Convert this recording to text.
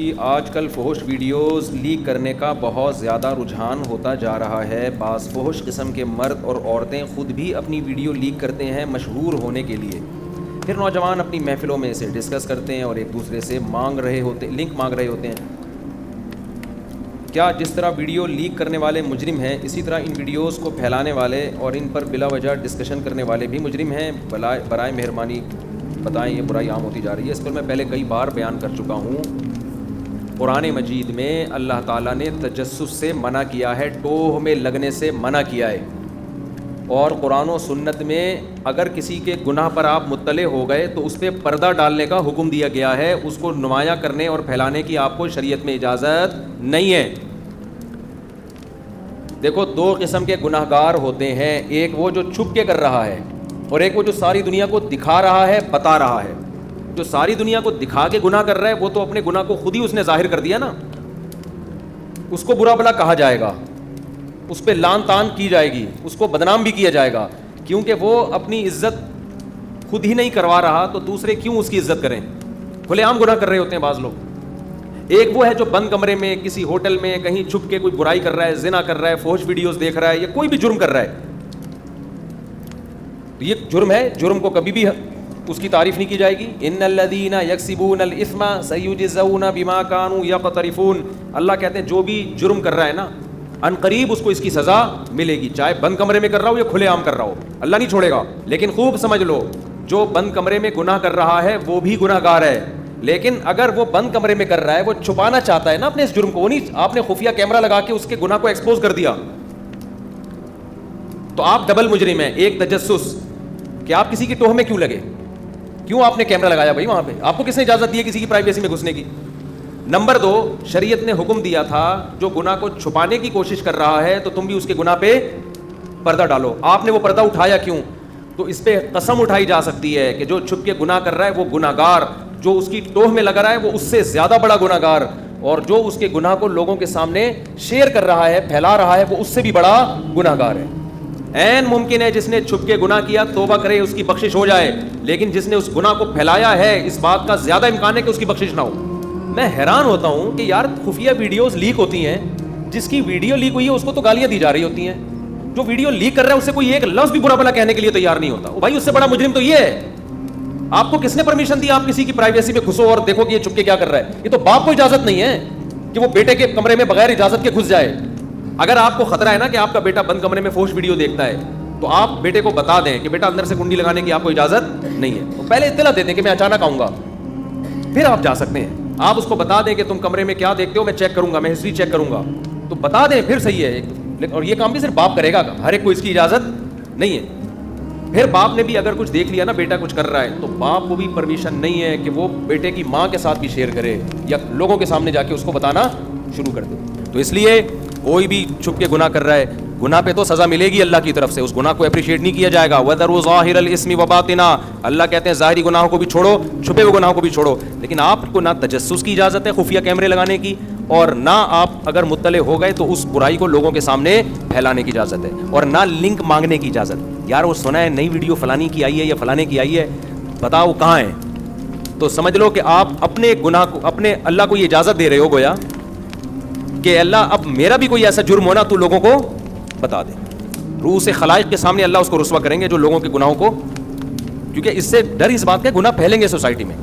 جی آج کل فحش ویڈیوز لیک کرنے کا بہت زیادہ رجحان ہوتا جا رہا ہے. بعض فحش قسم کے مرد اور عورتیں خود بھی اپنی ویڈیو لیک کرتے ہیں مشہور ہونے کے لیے. پھر نوجوان اپنی محفلوں میں اسے ڈسکس کرتے ہیں اور ایک دوسرے سے لنک مانگ رہے ہوتے ہیں. کیا جس طرح ویڈیو لیک کرنے والے مجرم ہیں اسی طرح ان ویڈیوز کو پھیلانے والے اور ان پر بلا وجہ ڈسکشن کرنے والے بھی مجرم ہیں؟ برائے مہربانی بتائیں. یہ برائی عام ہوتی جا رہی ہے. اس پر میں پہلے کئی بار بیان کر چکا ہوں. قرآن مجید میں اللہ تعالیٰ نے تجسس سے منع کیا ہے, ٹوہ میں لگنے سے منع کیا ہے. اور قرآن و سنت میں اگر کسی کے گناہ پر آپ مطلع ہو گئے تو اس پہ پردہ ڈالنے کا حکم دیا گیا ہے. اس کو نمایاں کرنے اور پھیلانے کی آپ کو شریعت میں اجازت نہیں ہے. دیکھو دو قسم کے گناہ گار ہوتے ہیں, ایک وہ جو چھپ کے کر رہا ہے اور ایک وہ جو ساری دنیا کو دکھا رہا ہے, بتا رہا ہے. جو ساری دنیا کو دکھا کے گناہ کر رہا ہے وہ تو اپنے گناہ کو خود ہی اس نے ظاہر کر دیا نا. اس کو برا بلا کہا جائے گا, اس پہ لان تان کی جائے گی, اس کو بدنام بھی کیا جائے گا, کیونکہ وہ اپنی عزت خود ہی نہیں کروا رہا تو دوسرے کیوں اس کی عزت کریں. کھلے عام گناہ کر رہے ہوتے ہیں بعض لوگ. ایک وہ ہے جو بند کمرے میں کسی ہوٹل میں کہیں چھپ کے کوئی برائی کر رہا ہے, زنا کر رہا ہے, فحش ویڈیوز دیکھ رہا ہے یا کوئی بھی جرم کر رہا ہے. تو یہ جرم ہے, جرم کو کبھی بھی اس کی تعریف نہیں کی جائے گی. ان الذین یکسبون الاثم سیجزون بما كانوا یقترفون. اللہ کہتے ہیں جو بھی جرم کر رہا ہے نا ان قریب اس کو اس کی سزا ملے گی, چاہے بند کمرے میں کر رہا ہو یا کھلے عام کر رہا ہو, اللہ نہیں چھوڑے گا. لیکن خوب سمجھ لو, جو بند کمرے میں گناہ کر رہا ہے وہ بھی گناہ گار ہے. لیکن اگر وہ بند کمرے میں کر رہا ہے, وہ چھپانا چاہتا ہے نا اپنے اس جرم کو, وہ نہیں آپ نے خفیہ کیمرہ لگا کے اس کے گناہ کو ایکسپوز کر دیا, تو آپ ڈبل مجرم ہیں. ایک تجسس کہ آپ کسی کی ٹوہ میں کیوں لگے, کیوں آپ نے کیمرہ لگایا بھائی وہاں پہ, آپ کو کس نے اجازت دی ہے کسی کی پرائیویسی میں گھسنے کی. نمبر دو, شریعت نے حکم دیا تھا جو گناہ کو چھپانے کی کوشش کر رہا ہے تو تم بھی اس کے گناہ پہ پردہ ڈالو. آپ نے وہ پردہ اٹھایا کیوں؟ تو اس پہ قسم اٹھائی جا سکتی ہے کہ جو چھپ کے گناہ کر رہا ہے وہ گناہ گار, جو اس کی ٹوہ میں لگا رہا ہے وہ اس سے زیادہ بڑا گناہ گار, اور جو اس کے گناہ کو لوگوں کے سامنے شیئر کر رہا ہے, پھیلا رہا ہے, وہ اس سے بھی بڑا گناہ گار ہے. این ممکن ہے جس نے چھپ کے گناہ کیا توبہ کرے اس کی بخشش ہو جائے, لیکن جس نے اس گناہ کو پھیلایا ہے اس بات کا زیادہ امکان ہے کہ اس کی بخشش نہ ہو. میں حیران ہوتا ہوں کہ یار خفیہ ویڈیوز لیک ہوتی ہیں, جس کی ویڈیو لیک ہوئی ہے اس کو تو گالیاں دی جا رہی ہوتی ہیں, جو ویڈیو لیک کر رہا ہے اس سے کوئی ایک لفظ بھی برا بلا کہنے کے لیے تیار نہیں ہوتا. بھائی اس سے بڑا مجرم تو یہ ہے. آپ کو کس نے پرمیشن دی آپ کسی کی پرائیویسی میں گھسو اور دیکھو کہ یہ چھپ کے کیا کر رہا ہے؟ یہ تو باپ کو اجازت نہیں ہے کہ وہ بیٹے کے کمرے میں بغیر اجازت کے گھس جائے. اگر آپ کو خطرہ ہے نا کہ آپ کا بیٹا بند کمرے میں فحش ویڈیو دیکھتا ہے تو آپ بیٹے کو بتا دیں کہ بیٹا اندر سے کنڈی لگانے کی آپ کو اجازت نہیں ہے. تو پہلے اطلاع دے دیں کہ میں اچانک آؤں گا, پھر آپ جا سکتے ہیں. آپ اس کو بتا دیں کہ تم کمرے میں کیا دیکھتے ہو, میں چیک کروں گا, میں ہسٹری چیک کروں گا, تو بتا دیں پھر صحیح ہے. اور یہ کام بھی صرف باپ کرے گا, ہر ایک کو اس کی اجازت نہیں ہے. پھر باپ نے بھی اگر کچھ دیکھ لیا نا بیٹا کچھ کر رہا ہے تو باپ کو بھی پرمیشن نہیں ہے کہ وہ بیٹے کی ماں کے ساتھ بھی شیئر کرے یا لوگوں کے سامنے جا کے اس کو بتانا شروع کر دے. تو اس لیے کوئی بھی چھپ کے گناہ کر رہا ہے, گناہ پہ تو سزا ملے گی اللہ کی طرف سے, اس گناہ کو اپریشیٹ نہیں کیا جائے گا. وَذَرُوا ظَاهِرَ الْإِثْمِ وَبَاطِنَهُ. اللہ کہتے ہیں ظاہری گناہوں کو بھی چھوڑو, چھپے ہوئے گناہوں کو بھی چھوڑو. لیکن آپ کو نہ تجسس کی اجازت ہے خفیہ کیمرے لگانے کی, اور نہ آپ اگر مطلع ہو گئے تو اس برائی کو لوگوں کے سامنے پھیلانے کی اجازت ہے, اور نہ لنک مانگنے کی اجازت. یار وہ سنا ہے نئی ویڈیو فلانی کی آئی ہے یا فلانے کی آئی ہے, بتاؤ کہاں ہے, تو سمجھ لو کہ آپ اپنے گناہ کو, اپنے اللہ کو یہ اجازت دے رہے ہو گویا کہ اللہ اب میرا بھی کوئی ایسا جرم ہونا تو لوگوں کو بتا دے. روح سے خلائق کے سامنے اللہ اس کو رسوا کریں گے جو لوگوں کے گناہوں کو, کیونکہ اس سے ڈر اس بات کا گناہ پھیلیں گے سوسائٹی میں.